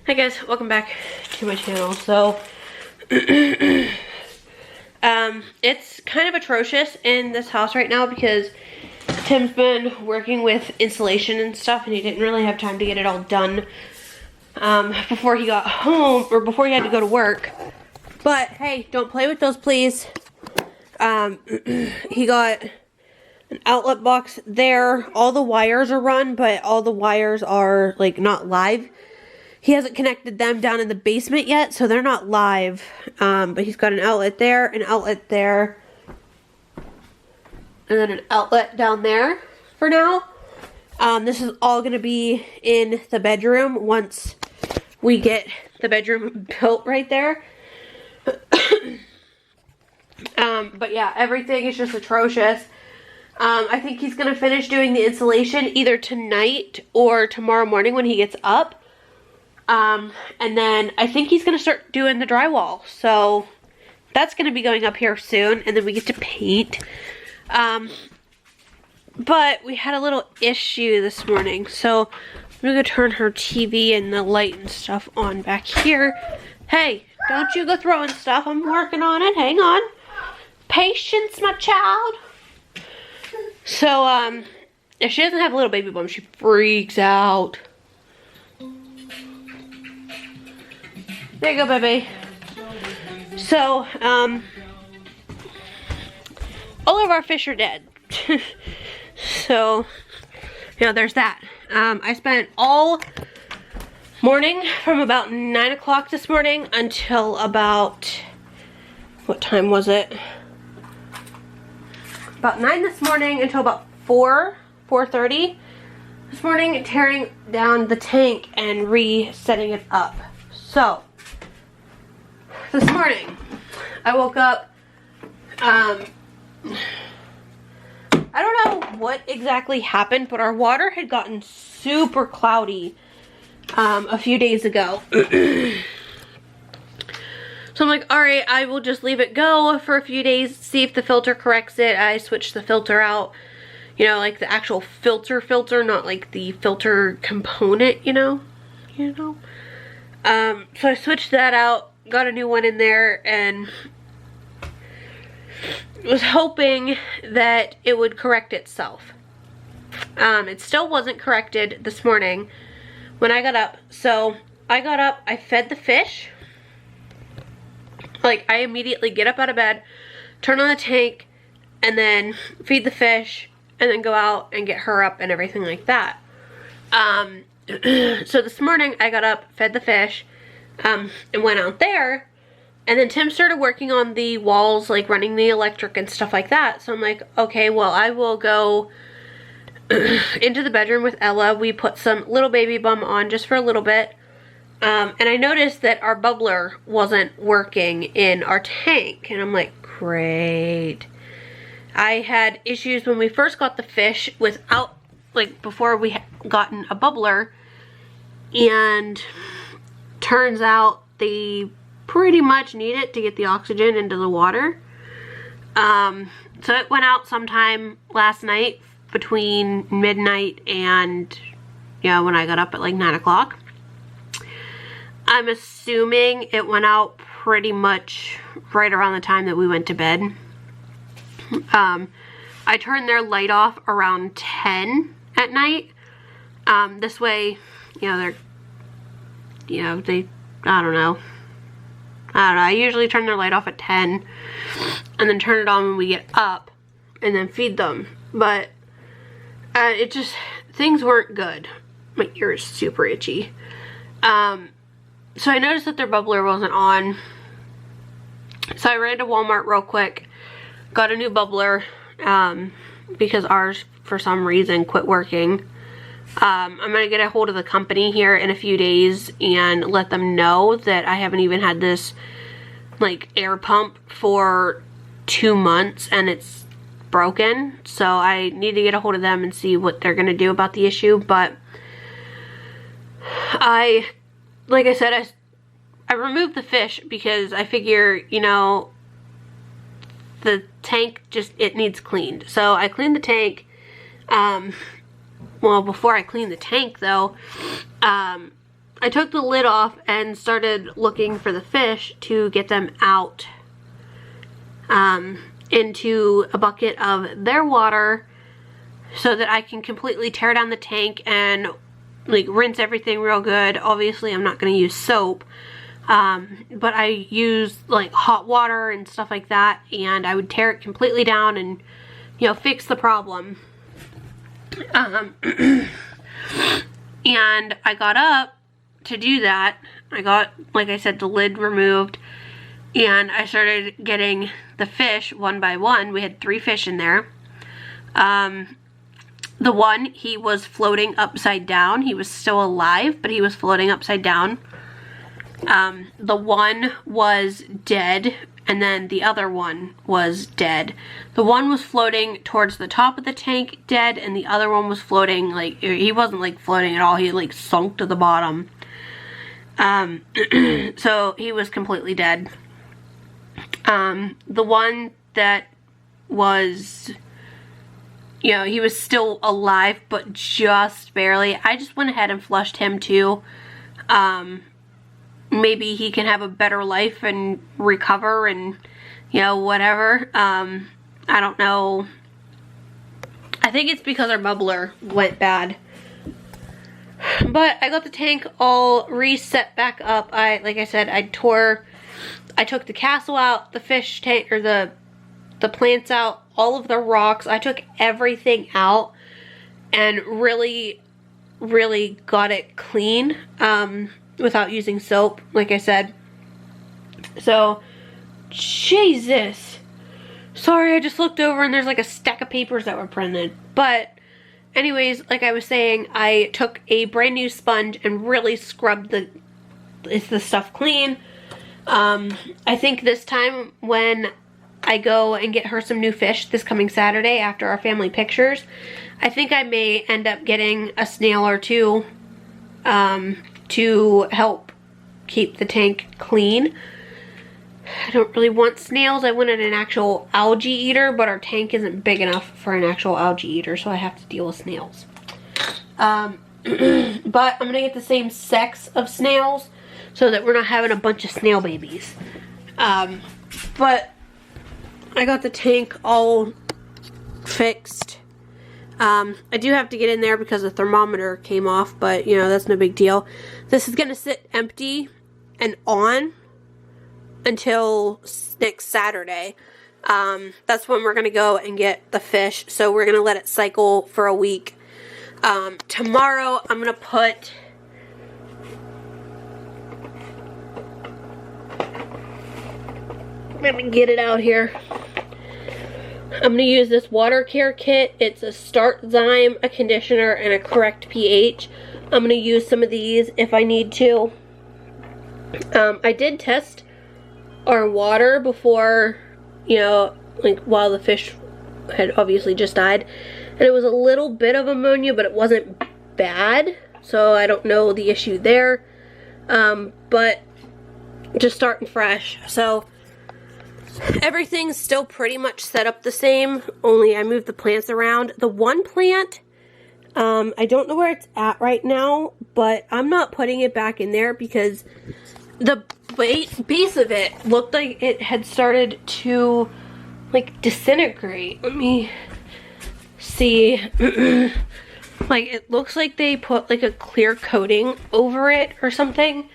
Hi guys, welcome back to my channel. So, it's kind of atrocious in this house right now because Tim's been working with insulation and stuff and he didn't really have time to get it all done before he got home, or before he had to go to work. But hey, don't play with those, please. He got an outlet box there. All the wires are run, but all the wires are like not live. He hasn't connected them down in the basement yet, so they're not live. But he's got an outlet there, and then an outlet down there for now. This is all going to be in the bedroom once we get the bedroom built right there. But yeah, everything is just atrocious. I think he's going to finish doing the insulation either tonight or tomorrow morning when he gets up. And then I think he's going to start doing the drywall. So that's going to be going up here soon. And then we get to paint. But we had a little issue this morning. So I'm going to go turn her TV and the light and stuff on back here. Hey, don't you go throwing stuff. I'm working on it. Hang on. Patience, my child. So, if she doesn't have a little baby bump, she freaks out. There you go, baby. So, all of our fish are dead. So, you know, there's that. I spent all morning from about 9 o'clock this morning until about, what time was it? About 9 this morning until about 4:30 this morning, tearing down the tank and resetting it up. So, this morning, I woke up, I don't know what exactly happened, but our water had gotten super cloudy a few days ago. So I'm like, alright, I will just leave it go for a few days, see if the filter corrects it. I switched the filter out, you know, like the actual filter, not like the filter component, you know. So I switched that out, got a new one in there, and was hoping that it would correct itself. It still wasn't corrected this morning when I got up. So I got up, I fed the fish. Like, I immediately get up out of bed, turn on the tank, and then feed the fish, and then go out and get her up and everything like that. So this morning, I got up, fed the fish, and went out there, and then Tim started working on the walls, like running the electric and stuff like that. So I'm like, okay, well, I will go into the bedroom with Ella. We put some little baby bum on just for a little bit. And I noticed that our bubbler wasn't working in our tank. And I'm like, great. I had issues when we first got the fish without, like, before we had gotten a bubbler. And turns out they pretty much need it to get the oxygen into the water. So it went out sometime last night between midnight and, yeah, when I got up at like 9 o'clock. I'm assuming it went out pretty much right around the time that we went to bed. I turned their light off around 10 at night. This way, you know, I don't know. I usually turn their light off at 10 and then turn it on when we get up and then feed them. But it just, things weren't good. My ear is super itchy. So I noticed that their bubbler wasn't on. So I ran to Walmart real quick, got a new bubbler, because ours, for some reason, quit working. I'm going to get a hold of the company here in a few days and let them know that I haven't even had this, like, air pump for 2 months and it's broken. So I need to get a hold of them and see what they're going to do about the issue. But like I said, I removed the fish because I figure, you know, the tank it needs cleaned. So I cleaned the tank. Well, before I cleaned the tank though, I took the lid off and started looking for the fish to get them out into a bucket of their water so that I can completely tear down the tank and like rinse everything real good. Obviously I'm not going to use soap, but I use like hot water and stuff like that, and I would tear it completely down and, you know, fix the problem. And I got up to do that. I got, like I said, the lid removed, and I started getting the fish one by one. We had 3 fish in there. The one, he was floating upside down. He was still alive, but he was floating upside down. The one was dead, and then the other one was dead. The one was floating towards the top of the tank, dead, and the other one was floating, like, he wasn't like floating at all. He like sunk to the bottom. So he was completely dead. The one that was, you know, he was still alive, but just barely. I just went ahead and flushed him too. Maybe he can have a better life and recover and, you know, whatever. I don't know. I think it's because our bubbler went bad. But I got the tank all reset back up. Like I said, I took the castle out, the fish tank, or the plants out, all of the rocks. I took everything out and really, really got it clean without using soap, like I said. So, Jesus. Sorry, I just looked over and there's like a stack of papers that were printed. But anyways, like I was saying, I took a brand new sponge and really scrubbed the stuff clean. I think this time when I go and get her some new fish this coming Saturday after our family pictures, I think I may end up getting a snail or two to help keep the tank clean. I don't really want snails. I wanted an actual algae eater, but our tank isn't big enough for an actual algae eater, so I have to deal with snails. But I'm going to get the same sex of snails so that we're not having a bunch of snail babies. But I got the tank all fixed. I do have to get in there because the thermometer came off, but, you know, that's no big deal. This is going to sit empty and on until next Saturday. That's when we're going to go and get the fish. So we're going to let it cycle for a week. Tomorrow I'm going to put... Let me get it out here. I'm going to use this water care kit. It's a Start Zyme, a conditioner, and a correct pH. I'm going to use some of these if I need to. I did test our water before, you know, like while the fish had obviously just died. And it was a little bit of ammonia, but it wasn't bad. So I don't know the issue there. But just starting fresh. So everything's still pretty much set up the same, only I moved the plants around. The one plant, I don't know where it's at right now, but I'm not putting it back in there because the base of it looked like it had started to like disintegrate. Let me see. Like it looks like they put like a clear coating over it or something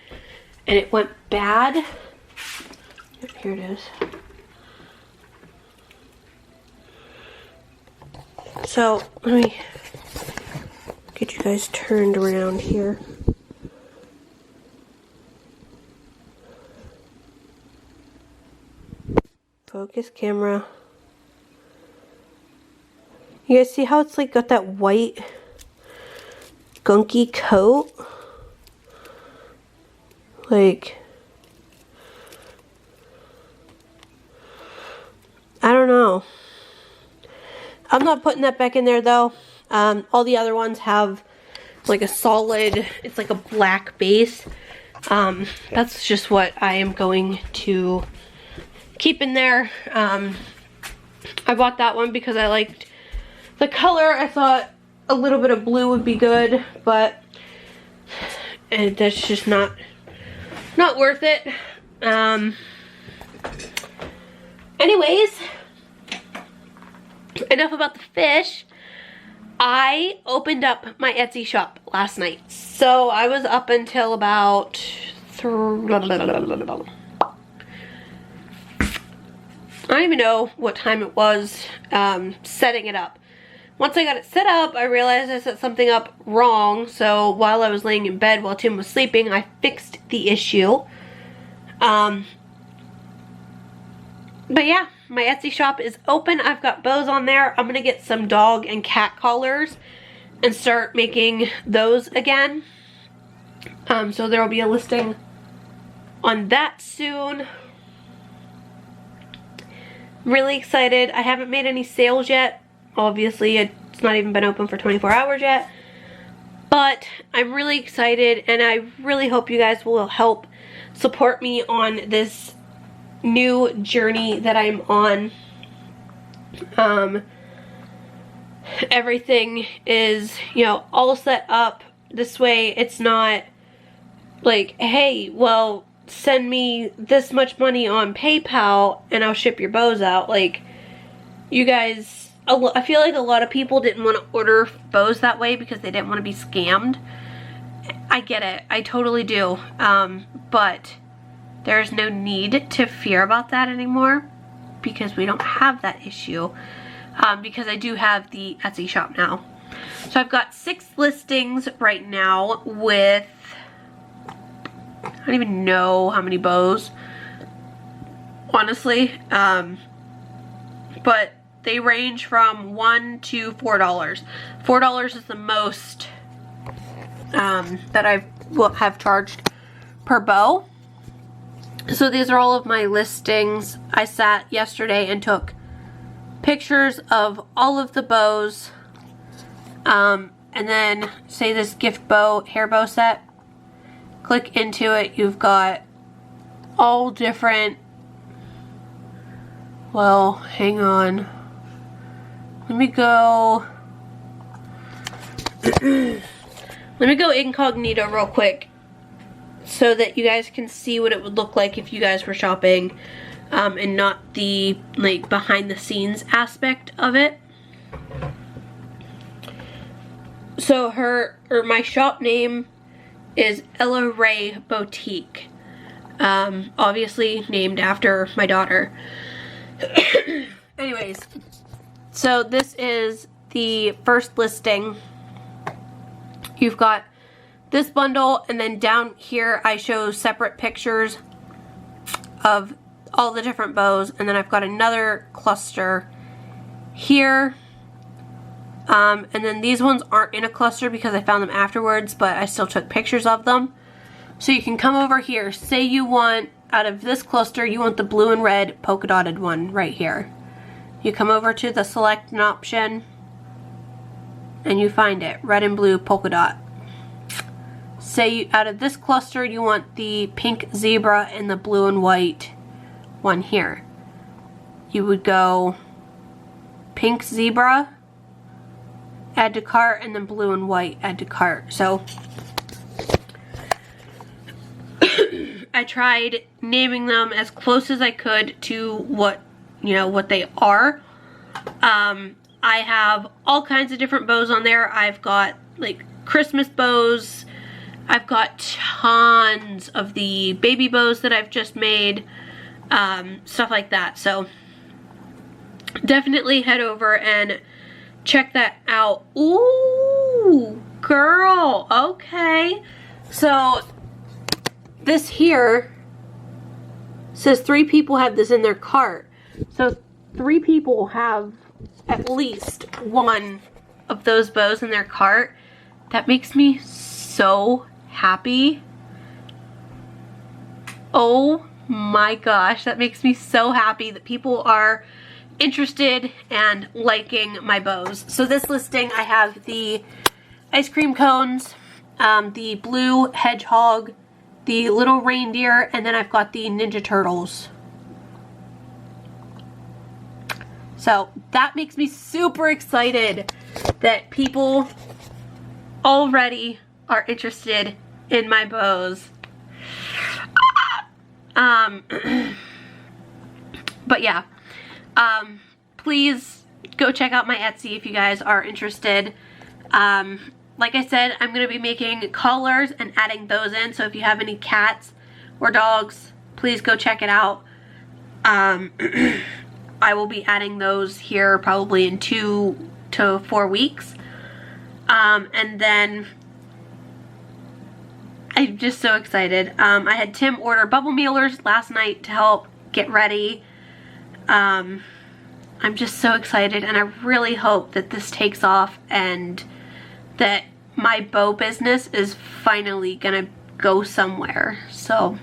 and it went bad. Here it is. So let me get you guys turned around here. Focus camera. You guys see how it's like got that white gunky coat? Like, I don't know. I'm not putting that back in there though. All the other ones have like a solid, it's like a black base. That's just what I am going to keep in there. I bought that one because I liked the color. I thought a little bit of blue would be good, but and that's just not worth it. Anyways, enough about the fish. I opened up my Etsy shop last night. So I was up until about I don't even know what time it was, setting it up. Once I got it set up, I realized I set something up wrong. So while I was laying in bed while Tim was sleeping, I fixed the issue. But yeah, my Etsy shop is open. I've got bows on there. I'm gonna get some dog and cat collars and start making those again. So there will be a listing on that soon. Really excited. I haven't made any sales yet. Obviously, it's not even been open for 24 hours yet. But I'm really excited, and I really hope you guys will help support me on this new journey that I'm on. Everything is, you know, all set up this way. It's not like, hey, well, send me this much money on PayPal and I'll ship your bows out. Like, you guys, I feel like a lot of people didn't want to order bows that way because they didn't want to be scammed. I get it. I totally do. But there's no need to fear about that anymore because we don't have that issue. Because I do have the Etsy shop now. So I've got 6 listings right now with, I don't even know how many bows, honestly. But they range from $1 to $4. $4 is the most that I will have charged per bow. So these are all of my listings. I sat yesterday and took pictures of all of the bows. And then say this gift bow, hair bow set. Click into it. You've got all different, well, hang on. Let me go incognito real quick so that you guys can see what it would look like if you guys were shopping, and not the like behind the scenes aspect of it. So my shop name is Ella Ray Boutique, obviously named after my daughter. Anyways, so this is the first listing. You've got this bundle, and then down here I show separate pictures of all the different bows, and then I've got another cluster here. And then these ones aren't in a cluster because I found them afterwards, but I still took pictures of them. So you can come over here. Say you want, out of this cluster, you want the blue and red polka dotted one right here. You come over to the select an option, and you find it, red and blue polka dot. Say out of this cluster, you want the pink zebra and the blue and white one here. You would go pink zebra, add to cart, and then blue and white, add to cart. So I tried naming them as close as I could to what, you know, what they are. I have all kinds of different bows on there. I've got like Christmas bows. I've got tons of the baby bows that I've just made, stuff like that. So definitely head over and check that out. Ooh, girl, okay. So this here says 3 people have this in their cart. So 3 people have at least one of those bows in their cart. That makes me so happy. Oh my gosh, that makes me so happy that people are interested and liking my bows. So this listing, I have the ice cream cones, the blue hedgehog, the little reindeer, and then I've got the Ninja Turtles. So that makes me super excited that people already are interested in my bows. But yeah, please go check out my Etsy if you guys are interested. Like I said, I'm going to be making collars and adding those in, so if you have any cats or dogs, please go check it out. I will be adding those here probably in 2 to 4 weeks. And then I'm just so excited. I had Tim order bubble mailers last night to help get ready. I'm just so excited, and I really hope that this takes off and that my bow business is finally gonna go somewhere. So